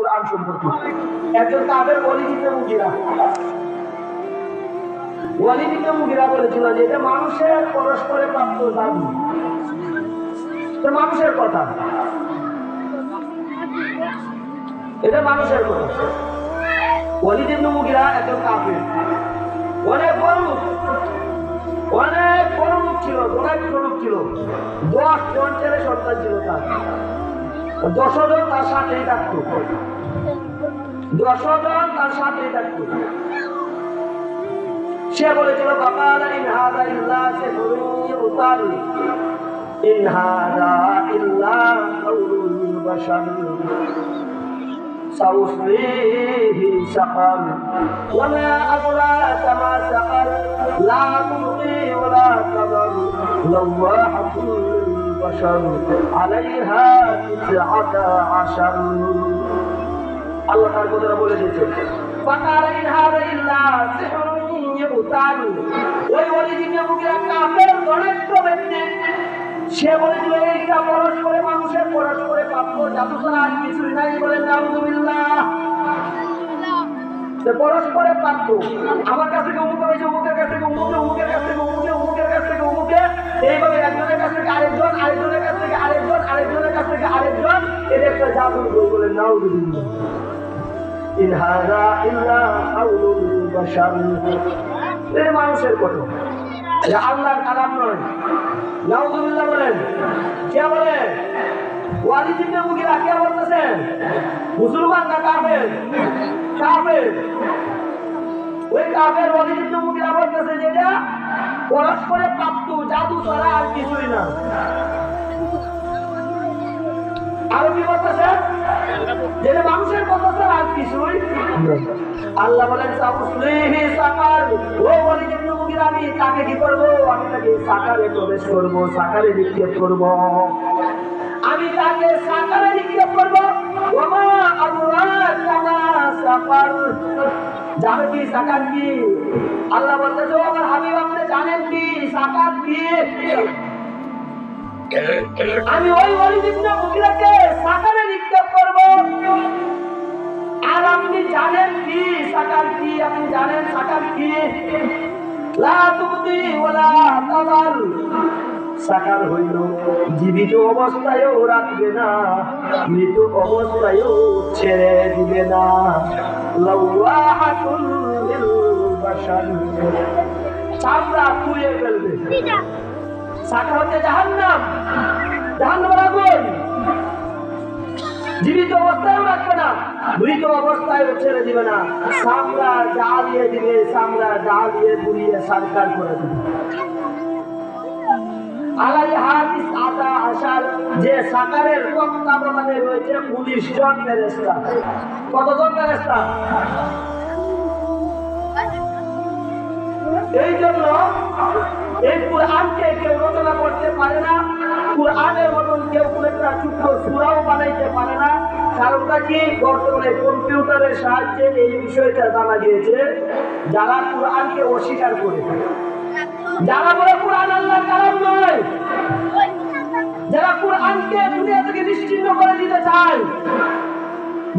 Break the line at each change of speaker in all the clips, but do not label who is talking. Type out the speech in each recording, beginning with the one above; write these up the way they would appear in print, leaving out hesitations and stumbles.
কুরআন সম্পর্কে। একজন কাফের ওয়ালিদ ইবনে মুগিরা বলেছিল যে এটা মানুষের পরস্পরে প্রাপ্ত জাদু। এটা মানুষের কথা, এটা মানুষের কথা। ওয়ালিদ ইবনে মুগিরা একজন কাফের, অনেক বড় লোক ছিল, অনেক লোক ছিল। 10 জন ছেলে সন্তান ছিল তার, 10 জন তার সাথেই থাকতো, 10 জন তার সাথেই থাকতো। সে বলেছিল বাবা ইন হাযা ইল্লা সিহরুন ইউতার, ইন হাযা ইল্লা কাউলুল বাশার, সাউসলিহি সাকার ওয়া মা আদরাকা মা সাকার, লা তুবকি ওয়া লা তাদার, লাওয়াহাতুল বাশার আলাইহা 19। আল্লাহ তার কথা বলে দিয়েছে ফাকারা ইন হাযা ইল্লা সিহরুন ইউতার। ওই ওয়ালিদ ইবনে মুগিরা কাফের ঘনিষ্ঠ ব্যক্তি, সে বলেছিল এইটা পরস্পরে মানুষের পরস্পরে প্রাপ্য জাদু ছাড়া আর কিছুই নাই। বলেন নাউযুবিল্লাহ। পরস্পরে প্রাপ্য, আমার কাছ থেকে অমুক হয়েছে, অমুকের কাছ থেকে অমুকে, অমুকের কাছ থেকে অমুকে, অমুকের কাছ থেকে অমুকে, এইভাবে একজনের কাছ থেকে আরেকজন, আরেকজনের কাছ থেকে আরেকজন, আরেকজনের কাছ থেকে আরেকজন, এটা একটা জাদুর বই। বলেন নাউযুবিল্লাহ। ইন হাযা ইল্লা কাউলুল বাশার, এটা মানুষের কথা, এটা আল্লাহর কালাম নয়। নাউযুবিল্লাহ বলেন। কে বলে? ওয়ালিদ ইবনে মুগিরা। কে বলতেছেন? মুসলমান না কাফের? কাফের। ওই কাফের ওয়ালিদ ইবনে মুগিরা বলতেছে যে এটা পরস্পরে প্রাপ্ত জাদু ছাড়া আর কিছুই না। আর কি বলতেছে? যেটা মানুষের কথা ছাড়া আর কিছুই। আল্লাহ বলেন সাউসলিহি সাকার, ও ওয়ালিদ ইবনে মুগিরা আমি তাকে কি করব? আমি তাকে সাকারে প্রবেশ করব, সাকারে নিক্ষেপ করব, আমি তাকে সাকারে নিক্ষেপ করব। ওয়া মা আদরাকা মা সাকার, জানো কি সাকার কি? আল্লাহ বলতেছে ও আমার হাবিব আপনি জানেন কি সাকার কি? আমি ওই ওয়ালিদ ইবনে মুগিরাকে সাকারে নিক্ষেপ করব। আর আপনি জানেন কি সাকার কি? আপনি জানেন সাকার কি? লা তুবদি ওয়ালা তাদার, সাকার হইল জীবিত অবস্থায়ও রাখবে না, মৃত অবস্থায়ও ছেড়ে দিবে না। লাওয়াহাতুল লিল বাশার, চামড়া খুলে ফেলবে। সাকার হচ্ছে জাহান্নাম, জাহান্নামের আগুন। জীবিত অবস্থায়ও রাখবে না, মৃত অবস্থায়ও ছেড়ে দিবে না। চামড়া জ্বালিয়ে দিবে, চামড়া জ্বালিয়ে পুড়িয়ে সারকার করে দিবে। আলাইহা 19, যে সাকারের তত্ত্বাবধানে রয়েছে 19 জন ফেরেশতা। কতজন ফেরেশতা? এই জন্য এই কুরআনকে কেউ রচনা করতে পারে না, কুরআনের মতন কেউ কোনো একটা ছোট্ট সূরাও বানাইতে পারে না। কারণটা কি? বর্তমানে কম্পিউটারের সাহায্যে এই বিষয়টা জানা গিয়েছে। যারা কুরআনকে অস্বীকার করে, যারা বলে কুরআন আল্লাহর কালাম নয়, যারা কুরআনকে দুনিয়া থেকে নিশ্চিহ্ন করে দিতে চায়,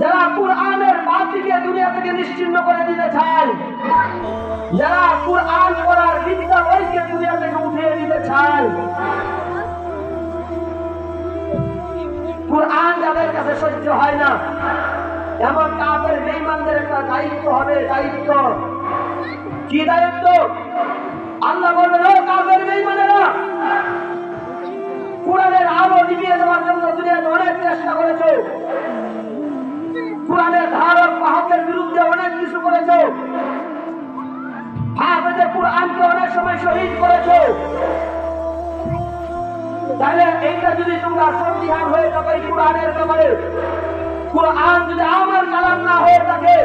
যারা কুরআনের বাতিকে দুনিয়া থেকে নিশ্চিহ্ন করে দিতে চায়, যারা কুরআন পড়ার বিদ্যা ওইকে দুনিয়া থেকে উঠিয়ে দিতে চায়, কুরআন যাদের কাছে সহ্য হয় না, এমন কাফের বেঈমানদের একটা দায়িত্ব হবে। দায়িত্ব কি? দায়িত্ব আল্লাহ বলবেন ও কাফের বেঈমানেরা, কুরআনের আলো নিভিয়ে দেওয়ার জন্য দুনিয়াতে অনেক চেষ্টা করেছো, কুরআনের ধারক বাহকের বিরুদ্ধে অনেক কিছু করেছো, হাফেজে কুরআনকে অনেক সময় শহীদ করেছো। তাহলে এইটা যদি তোমরা সন্দিহান হয়ে থাকো এই কুরআনের ব্যাপারে, কুরআন যদি আমার কালাম না হয়ে থাকে,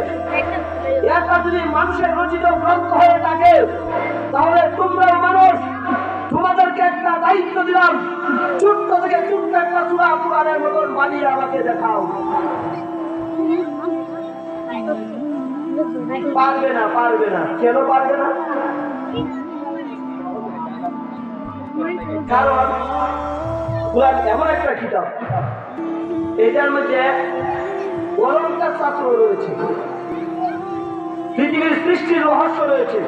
এটা যদি মানুষের রচিত গ্রন্থ হয়ে থাকে, তাহলে তোমরাও মানুষ, তোমাদেরকে একটা দায়িত্ব দিলাম, ছোট্ট থেকে ছোট্ট একটা সূরা কুরআনের মতন বানিয়ে আমাকে দেখাও। পারবে না, পারবে না। কেন পারবে না? কারণ কুরআন এমন একটা কিতাব, এটার মধ্যে অলঙ্কার শাস্ত্র রয়েছে, পৃথিবীর সৃষ্টির রহস্য রয়েছে,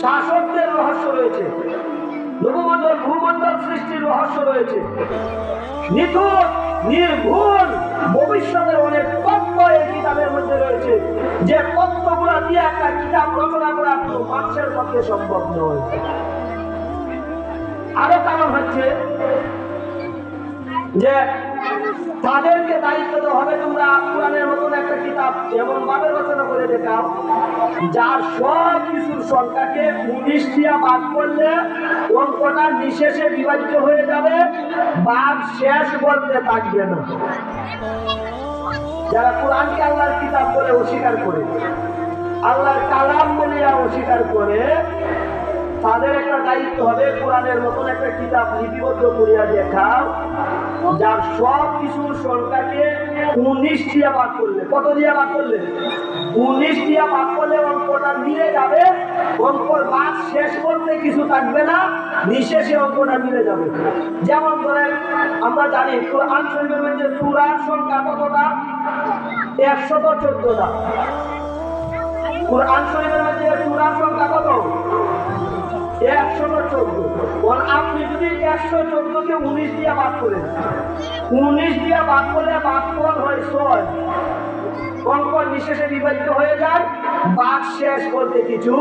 শাসকদের রহস্য রয়েছে, নবমণ্ডল ভূমণ্ডল সৃষ্টির রহস্য রয়েছে, নিখুঁত নির্ভুল ভবিষ্যতের অনেক তত্ত্ব এই কিতাবের মধ্যে রয়েছে, যে তত্ত্বগুলো দিয়ে একটা কিতাব রচনা করা কোনো মানুষের পক্ষে সম্ভব নয়। আরো কারণ হচ্ছে যে তাদেরকে দায়িত্ব দেওয়া হবে, তোমরা কোরআনের মতন একটা কিতাব এমন ভাবে রচনা করে দেখাও যার সব কিছুর সংখ্যাকে 19 দিয়া ভাগ করলে অঙ্কটা নিঃশেষে বিভাজিত হয়ে যাবে, ভাগ শেষ বলতে থাকবে না। যারা কোরআনকে আল্লাহর কিতাব বলে অস্বীকার করে, আল্লাহর কালাম বলিয়া অস্বীকার করে, তাদের একটা দায়িত্ব হবে কোরআনের মতন একটা কিতাব লিপিবদ্ধ করিয়া দেখাও যার সব কিছুর সংখ্যাকে 19 দিয়া ভাগ করলে, কত দিয়া ভাগ করলে? 19 দিয়া ভাগ করলে অঙ্কটা মিলে যাবে, অঙ্কর ভাগ শেষ বলতে কিছু থাকবে না, নিঃশেষে অঙ্কটা মিলে যাবে। যেমন ধরেন আমরা জানি কোরআন শরীফের মধ্যে সূরার সংখ্যা কতটা? 114টা। কোরআন শরীফের মধ্যে সূরার সংখ্যা কত? 114। আপনি যদি 114কে 19 দিয়া ভাগ করেন, 19 দিয়া ভাগ করলে ভাগফল হয় 6, অঙ্ক নিঃশেষে বিভাজিত হয়ে যায়, ভাগ শেষ বলতে কিছু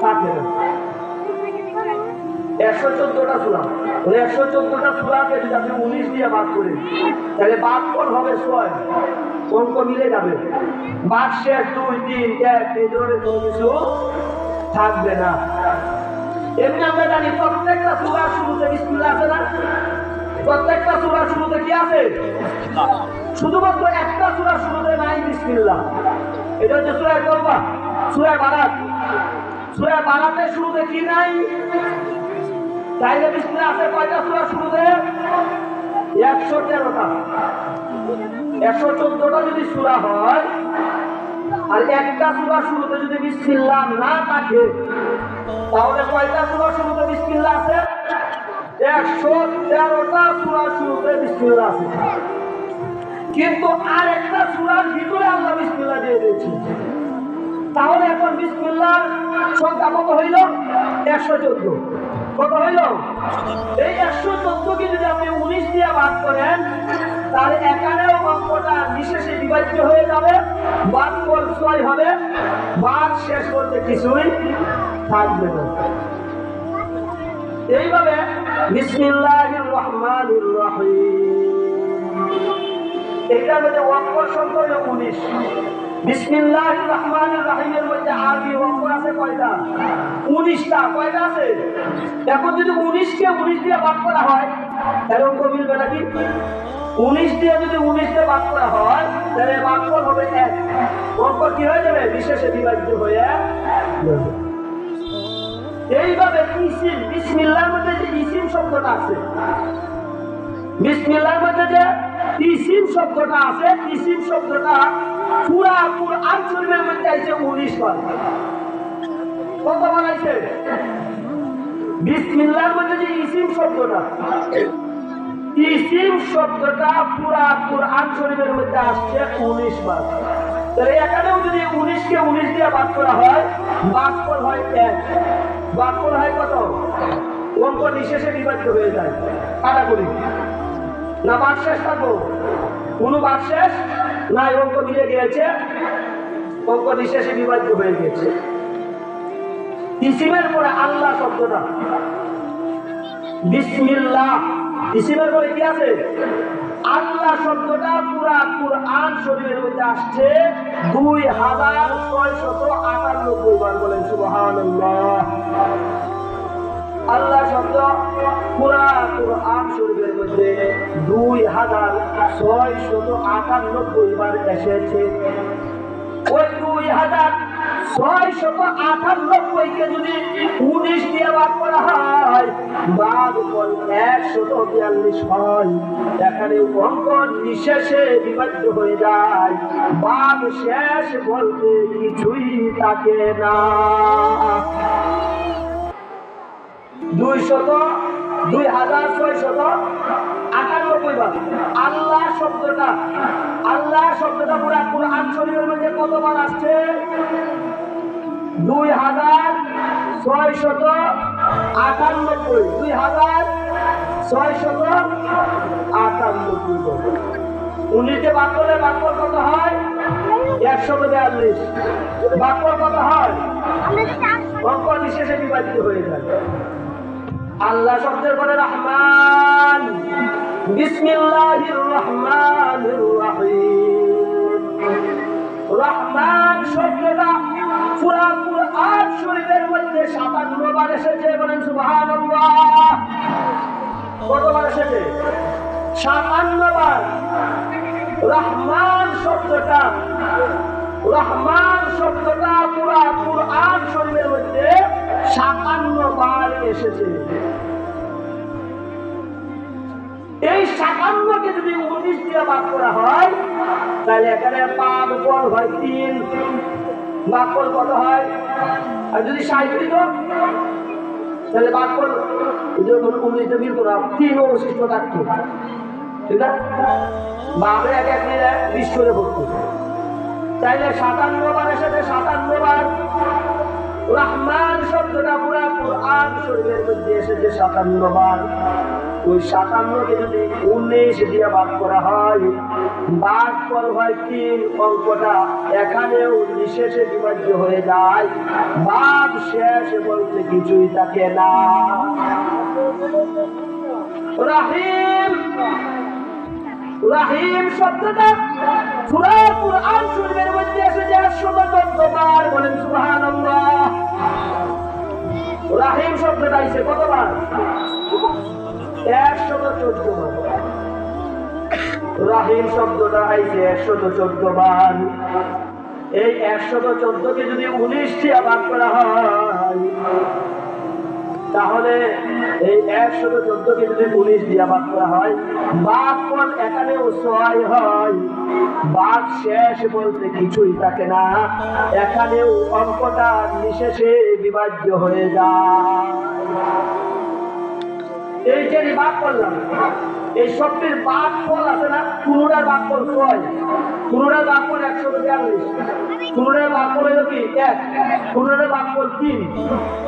থাকে না। 114টা সূরা, 114টা সূরাকে যদি আপনি 19 দিয়ে ভাগ করেন তাহলে ভাগফল হবে 6, অঙ্ক মিলে যাবে, ভাগ শেষ 2, 3, 1 এই ধরনের কোনো কিছু থাকবে না। এমনি আমরা জানি প্রত্যেকটা সূরার শুরুতে বিসমিল্লাহ আছে না? প্রত্যেকটা সূরার শুরুতে কি আছে? শুধুমাত্র একটা সূরার শুরুতে নাই বিসমিল্লাহ, এটা হচ্ছে সূরা তাওবা, সূরা বারাত। সূরা বারাতের শুরুতে কি নাই? তাইলে বিসমিল্লাহ আছে কয়টা সূরার শুরুতে? 113টা। 114টা যদি সূরা হয় আর একটা সূরার শুরুতে যদি বিসমিল্লাহ না থাকে তাহলে কয়টা সূরার শুরুতে বিসমিল্লাহ আছে? 113টা সূরার শুরুতে বিসমিল্লাহ আছে। কিন্তু আর একটা সূরার ভিতরে আল্লাহ বিসমিল্লাহ দিয়ে দিয়েছে, তাহলে এখন বিসমিল্লাহর সংখ্যা কত হইল? 114। কত হইল? এই 114কে যদি আপনি 19 দিয়ে ভাগ করেন তাহলে এখানেও অঙ্কটা নিঃশেষে বিভাজিত হয়ে যাবে, ভাগফল 6 হবে, ভাগ শেষ করতে কিছুই থাকবে না। এইভাবে বিসমিল্লাহির রহমানির রহিম, এটার মধ্যে অক্ষর সংখ্যা হলো 19। বিসমিল্লাহির রহমানির রহিমের মধ্যে আরবি অক্ষর আছে কয়টা? 19টা। কয়টা আছে? এখন যদি 19কে 19 দিয়ে ভাগ করা হয় তাহলে অঙ্ক মিলবে নাকি? 19 দিয়ে যদি 19 দিয়ে ভাগ করা হয় তাহলে ভাগফল হবে 1, অঙ্ক কি হয়ে যাবে? বিশেষে বিভাজিত হয়ে যাবে। এইভাবে ইসিম, বিসমিল্লাহর মধ্যে যে ইসিম শব্দটা আছে, বিসমিল্লাহর মধ্যে যে ইসিম শব্দটা আছে, ইসিম শব্দটা পুরা কুরআন শরীফের মধ্যে আছে 19 বার। কতবার আছে? বিসমিল্লাহর মধ্যে যে ইসিম শব্দটা, ইসিম শব্দটা পুরা কুরআন শরীফের মধ্যে আসছে 19 বার। তাহলে এখানেও যদি 19কে 19 দিয়ে ভাগ করা হয় ভাগফল হয় 1, ভাগফল হয় কত? অঙ্ক নিঃশেষে বিভাজিত হয়ে যায়। কাটাকুটি না ভাগ শেষ থাকবো? কোনো ভাগ শেষ নাই, অঙ্ক মিলে গিয়েছে, অঙ্ক নিঃশেষে বিভাজিত হয়ে গেছে। ইসিমের পরে আল্লাহ শব্দটা, বিসমিল্লাহ, ইসিমের পরে কি আছে? আল্লাহ শব্দটা পুরা কুরআন শরীফের মধ্যে আসছে 2698 বার। বলেন সুবহানাল্লাহ। আল্লাহ শব্দ পুরা কুরআন শরীফের মধ্যে 2698 বার এসেছে। ওই 2698কে যদি 19 দিয়ে ভাগ করা হয় ভাগফল 142 হয়। এখানে অঙ্ক নিঃশেষে বিভাজিত হয়ে যায়, ভাগ শেষ বলতে কিছুই থাকে না। 2698 বার। আল্লাহ শব্দটা, আল্লাহ শব্দটা পুরা কুরআন শরীফের মধ্যে কতবার আসছে? 2698 2698 19 ভাগ করলে ভাগফল কত হয়? 142। ভাগফল কত হয়? অঙ্ক নিঃশেষে বিভাজিত হয়ে যায়। আল্লাহ শব্দের পরে রহমান, বিসমিল্লাহির রহমানির রহিম। রহমান শব্দটা পুরা কুরআন শরীফের মধ্যে 57 বার এসেছে। বলেন সুবহানাল্লাহ। কতবার এসেছে? 57 বার। রহমান শব্দটা পুরা কুরআন শরীফের মধ্যে 57 বার এসেছে। এই 57কে যদি 19 দিয়ে ভাগ করা হয় তাহলে এখানে 5 উপর হয় 3, ভাগফল কত হয়? আর যদি 60 দিত তাহলে ভাগফল 19 দিয়ে বিল করা 3 অবশিষ্ট থাকতো। ঠিক আছে, বামে এক এক মিলে 20 করে ভর্তি। তাইলে 57 বার এসেছে। 57 বার। রহমান শব্দটা পুরা কুরআন শরীফের মধ্যে এসেছে 57 বার। ওই 57কে যদি 19 দিয়ে ভাগ করা হয় ভাগফল হয় 3। অঙ্কটা এখানেও নিঃশেষে বিভাজ্য হয়ে যায়। ভাগ শেষ বলতে কিছুই থাকে না। রহিম, রহিম শব্দটা পুরা কুরআন শরীফের মধ্যে এসেছে 114 বার। বলেন সুবহানাল্লাহ। রহিম শব্দটা এসে কতবার? 114 বার। রহিম শব্দটা আইছে 114 বার। এই 114কে যদি 19 দিয়ে ভাগ করা হয় তাহলে এই 114কে যদি 19 দিয়ে ভাগ করা হয় ভাগফল এখানেও 6 হয়। ভাগ শেষ বলতে কিছুই থাকে না। এখানেও অঙ্কটা নিঃশেষে বিভাজ্য হয়ে যায়। এই যে ভাগ করলাম, এই শব্দের ভাগফল আছে না, কোনটার ভাগফল 6, কোনটার ভাগফল 142, কোনটার ভাগফল হলো কি 1, কোনটার ভাগফল 3।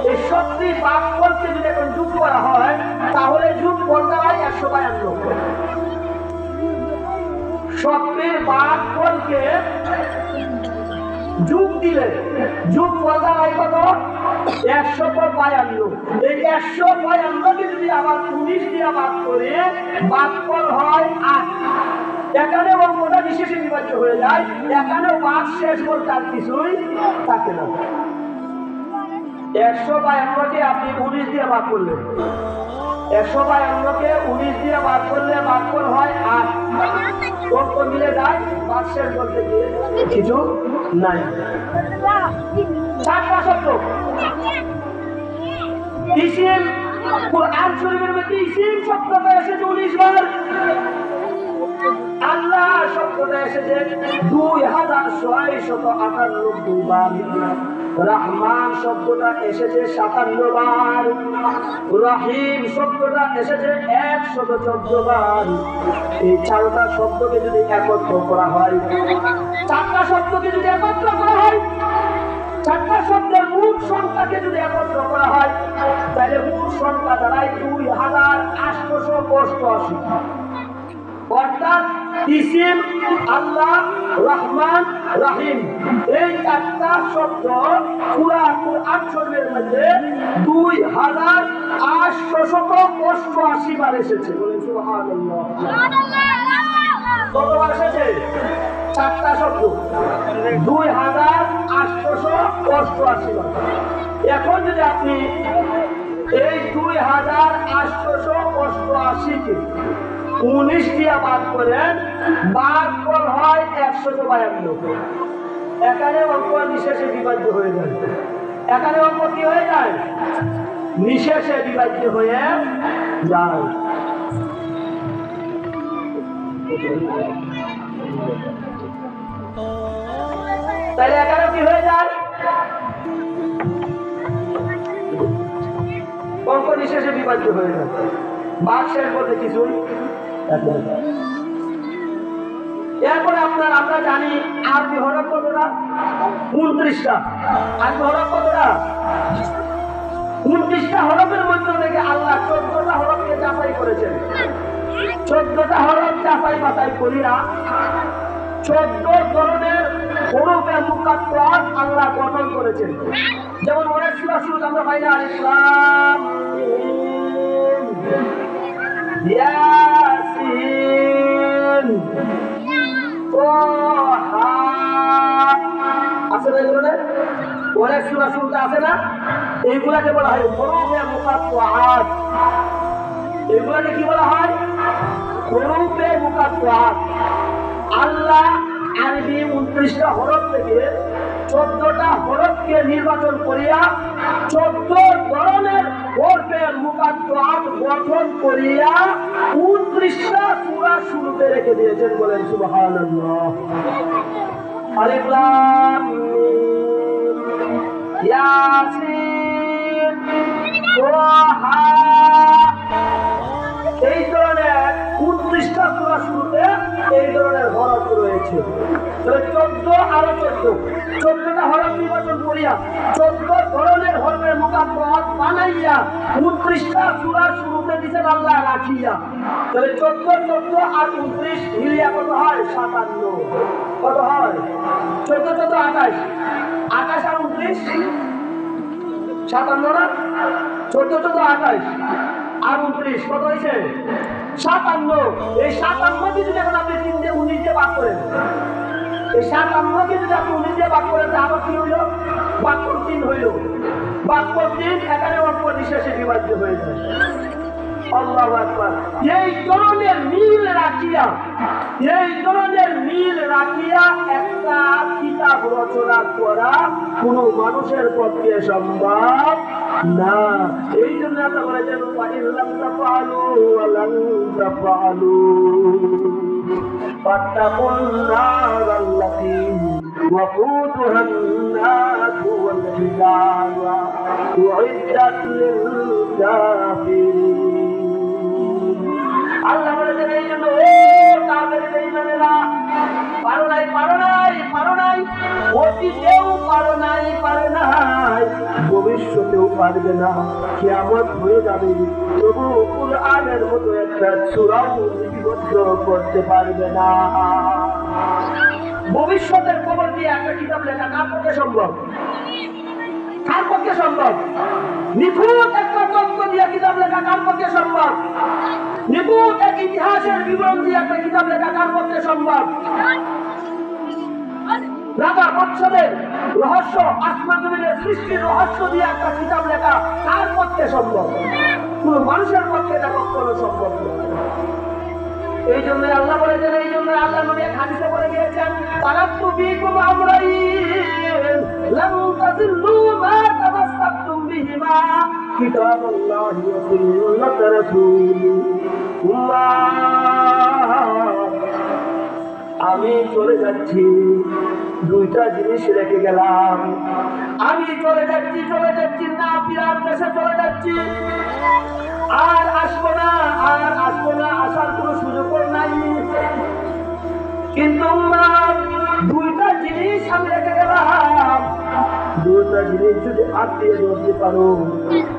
এই শব্দের ভাগফলকে যদি এখন যোগ করা হয় তাহলে যোগ ফলটা হয় 152। শব্দের ভাগফলকে যোগ দিলে যোগ ফলটা হয় কত? 152। এই 152কে যদি আবার 19 দিয়ে ভাগ করে ভাগফল হয় 8। এখানে অঙ্কটা নিঃশেষে বিভাজ্য হয়ে যায়। এখানেও ভাগ শেষ বলতে আর কিছুই থাকে না। 152কে আপনি 19 দিয়ে ভাগ করলেন, 152কে 19 দিয়ে ভাগ করলে ভাগফল হয় 8। অঙ্ক মিলে যায়, ভাগ শেষ বলতে কিছু নাই। 4টা শব্দ ইসিম, কুরআন শরীফের মধ্যে ইসিম শব্দটা এসেছে 19 বার। আল্লাহ শব্দটা এসেছে 2698 বার। রহমান শব্দটা এসেছে 57 বার। রহিম শব্দটা এসেছে 114 বার। এই 4টা শব্দকে যদি একত্র করা হয়, 4টা শব্দকে যদি একত্র করা হয়, 4টা শব্দের মোট সংখ্যাকে যদি একত্র করা হয় তাহলে মোট সংখ্যা দাঁড়ায় 2888। অর্থাৎ ইসিম, আল্লাহ, রহমান, রহিম এই 4টা শব্দ পুরা কুরআন শরীফের মধ্যে 2888 বার এসেছে। বলেন সুবহানাল্লাহ। কতবার এসেছে? 4টা শব্দ 2888 বার। এখন যদি আপনি এই 2888কে 19 দিয়ে ভাগ করেন ভাগফল হয় 152। এখানে অঙ্ক নিঃশেষে বিভাজ্য হয়ে যায়। এখানে অঙ্ক কি হয়ে যায়? নিঃশেষে বিভাজ্য হয়ে যায়। তাহলে এখানে কি হয়ে যায়? অঙ্ক নিঃশেষে বিভাজ্য হয়ে যায়। ভাগ শেষ বলতে কিছু এরপরে আমরা জানি আরবি হরফ কতটা? 29টা। আরবি হরফ কতটা? 29টা হরফের মধ্যে থেকে আল্লাহ 14টা হরফকে যাচাই করেছেন। 14টা হরফ যাচাই বাছাই করিয়া 14 ধরনের হরফে মুকাত্তাত আল্লাহ গঠন করেছেন। যেমন অনেক সূরা শুরু আমরা পাই না আলিফ লাম মিম ইয়াসিন তাহা, আছে না এগুলো? অনেক সূরা শুরুতে আছে না? এইগুলাকে বলা হয় হরফে মুকাত্তাত। এগুলাকে কি বলা হয়? হরফে মুকাত্তাত। আল্লাহ আরবি 29টা হরফ থেকে 14টা হরফকে নির্বাচন করিয়া 14 ধরনের হরফে মুকাত্তাত গঠন করিয়া 29টা সূরা শুরুতে রেখে দিয়েছেন। বলেন সুবহানাল্লাহ। আলিফ লাম মিম ইয়াসিন তাহা, এই ধরনের 29টা সূরা শুরুতে এই ধরনের হরফ রয়েছে। তবে 14 আরো 14টা হরফ নির্বাচন করিয়া 14 ধরনের হরফের মুকাত্তাত বানাইয়া 29টা সূরা শুরুতে দিয়েছেন আল্লাহ রাখিয়া। তবে 14 আর 29 মিলিয়া কত হয়? 57। কত হয়? 14 28 28 আর 29 57 না? 14 28 আর 29 কত হয়েছে? 57। এই 57কে যদি এখন আপনি 3 দিয়ে 19 দিয়ে ভাগ করেন, এই 57কে যদি আপনি 19 দিয়ে ভাগ করেন আবার কি হইল? 72 হইল। 72 এখানে অল্প নিঃশ্বাসে বিভাজ্য হয়ে যায়। আল্লাহু আকবার। এই ধরনের মিল রাখিয়া একটা কিতাব রচনা করা কোন মানুষের পক্ষে সম্ভব না। এই জন্য আল্লাহ বলেছেন ওয়াইল্লাম তাফআলু ওয়া লান তাফআলু ফাত্তাকুন নারাল্লাতী ওয়াকুদুহান নাসু ওয়াল হিজারা উইদ্দাত লিল কাফিরিন। আল্লাহ বলেছেন এই জন্য ও কাফের বেঈমানেরা, পারো নাই, অতীতেও পারে নাই, ভবিষ্যতেও পারবে না, কিয়ামত হয়ে যাবে, তবু কুরআনের মতো একটা সূরাও লিপিবদ্ধ করতে পারবে না। ভবিষ্যতের খবর দিয়ে একটা কিতাব লেখা কার পক্ষে সম্ভব? কার পক্ষে সম্ভব? নিখুঁত একটা তথ্য দিয়ে কিতাব লেখা কার পক্ষে সম্ভব? নিখুঁত এক ইতিহাসের বিবরণ দিয়ে একটা কিতাব লেখা কার পক্ষে সম্ভব? রাজা বৎসরের রহস্য, আসমান জমিনের সৃষ্টির রহস্য দিয়ে একটা কিতাব লেখা কার পক্ষে সম্ভব? কোন মানুষের পক্ষে এটা কখনো সম্ভব নয়। এই জন্য আল্লাহ বলেছেন, এই জন্য আল্লাহ নবী এক হাদিসে বলে গিয়েছেন, তারাক্তু ফীকুম আমরাইন লাম তাযিল্লু মা তামাসসাকতুম বিহিমা কিতাবাল্লাহি ওয়া সুন্নাত রাসূলিহি। আমি চলে যাচ্ছি, দুইটা জিনিস রেখে গেলাম। আমি চলে যাচ্ছি না, বিরাট দেশে চলে যাচ্ছি, আর আসবো না, আসার কোনো সুযোগও নাই। কিন্তু দুইটা জিনিস আমি রেখে গেলাম, দুইটা জিনিস যদি আত্মীয় ধরতে পারো,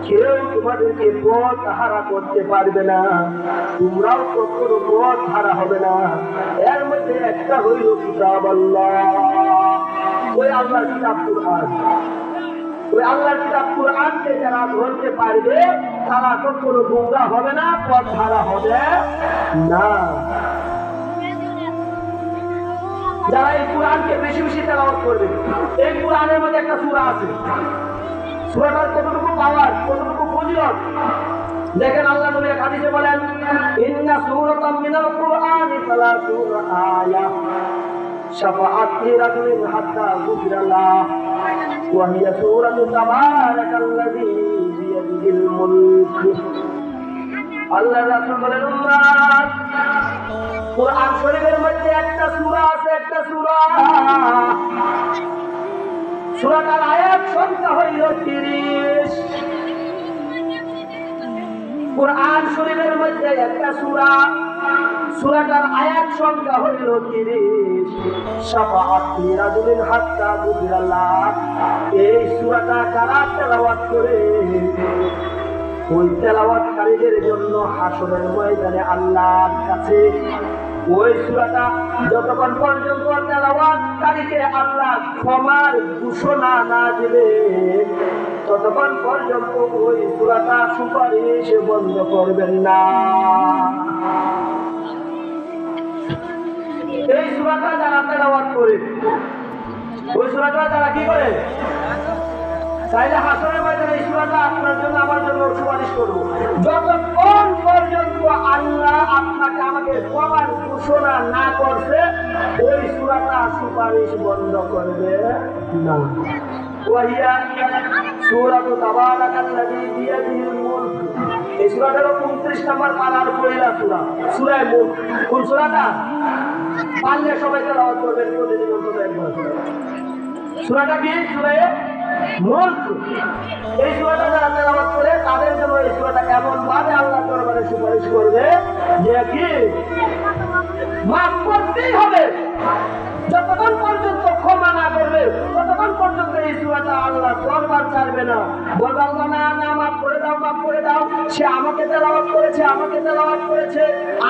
কেউ তোমাদেরকে পথ হারা করতে পারবে না, তোমরাও কখনো পথ হারা হবে না। এর মধ্যে একটা হইল কিতাব আল্লাহ, ওই আল্লাহর কিতাব কুরআন। ওই আল্লাহর কিতাব কুরআনকে যারা ধরতে পারবে তারা কখনো গোমরাহ হবে না, পথ হারা হবে না। যারা এই কুরআনকে বেশি বেশি তেলাওয়াত করবে, এই কুরআনের মধ্যে একটা সূরা আছে, সূরাটার কতটুকু পাওয়ার, কতটুকু ফজিলত দেখেন। আল্লাহ নবী হাদিসে বলেন, ইন্না সূরাতাম মিনাল কুরআনি 30 আয়া শাফাআত লিরাজুলিন হাত্তা গুফিরা লাহ ওয়া হিয়া সূরাতু তাবারাকাল্লাযী বিয়াদিহিল মুলক। আল্লাহ রাসূল বলেন, উম্মাত, কুরআন শরীফের মধ্যে একটা সূরা আছে, একটা সূরাটার আয়াত সংখ্যা হইল 30। কুরআন শরীফের মধ্যে একটা সূরা, সূরাটার আয়াত সংখ্যা হইল 30। শাফাআত লিরাজুলিন হাত্তা বুদিরাল্লাহ। এই সূরাটা কারা তেলাওয়াত করে, ওই তেলাওয়াতকারীদের জন্য হাসরের ময়দানে আল্লাহর কাছে ওই সূরাটা যতক্ষণ পর্যন্ত তেলাওয়াতকারীকে আল্লাহ ক্ষমার ঘোষণা না দিবে ততক্ষণ পর্যন্ত ওই সূরাটা সুপারিশ বন্ধ করবেন না। এই সূরাটা যারা তেলাওয়াত করে, ওই সূরাটা যারা কি করে, চাইলে হাসরের ময়দানে এই সূরাটা আপনার জন্য আমার জন্য সুপারিশ করবো। যতক্ষণ পর্যন্ত আল্লাহ আপনাকে আমাকে ক্ষমার ঘোষণা না করছে ওই সূরাটা সুপারিশ বন্ধ করবে না। ওয়াহিয়া সূরাতু তাবারাকাল্লাযী বিয়াদিহিল মুলক। এই সূরাটার 29 নম্বর পারার পয়লা সূরা, সূরা মুলক। কোন সূরাটা? পারলে সবাই তেলাওয়াত করবেন প্রতিদিন অন্তত একবার। সূরাটা কি? সূরা মুলক। এই সূরাটা যারা তেলাওয়াত করে তাদের জন্য এই সূরাটা এমন ভাবে আল্লাহর দরবারে সুপারিশ করবে যে কি মাফ করতেই হবে। যতক্ষণ পর্যন্ত ক্ষমা না করবে ততক্ষণ পর্যন্ত এই সূরাটা আল্লাহ দরবার ছাড়বে না। বলবে আল্লাহ না না মাফ করে দাও, মাফ করে দাও। সে আমাকে তেলাওয়াত করেছে, আমাকে তেলাওয়াত করেছে,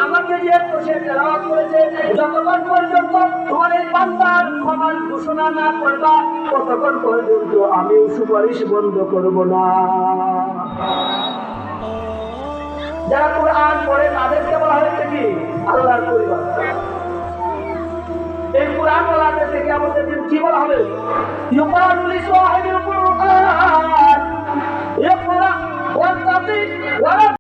আমাকে যেহেতু সে তেলাওয়াত করেছে, যতক্ষণ পর্যন্ত তোমার এই বান্দার ক্ষমার ঘোষণা না করবা ততক্ষণ পর্যন্ত আমি সুপারিশ বন্ধ করব না। যারা কোরআন পড়ে তাদেরকে বলা হয়েছে কি আল্লাহর পরিবার। এই কোরআন ওয়ালাদের থেকে আমাদের কি বলা হবে? ইউকালু লিসাহিবিল কুরআন ইকরা ওয়াত্তাকি ওয়া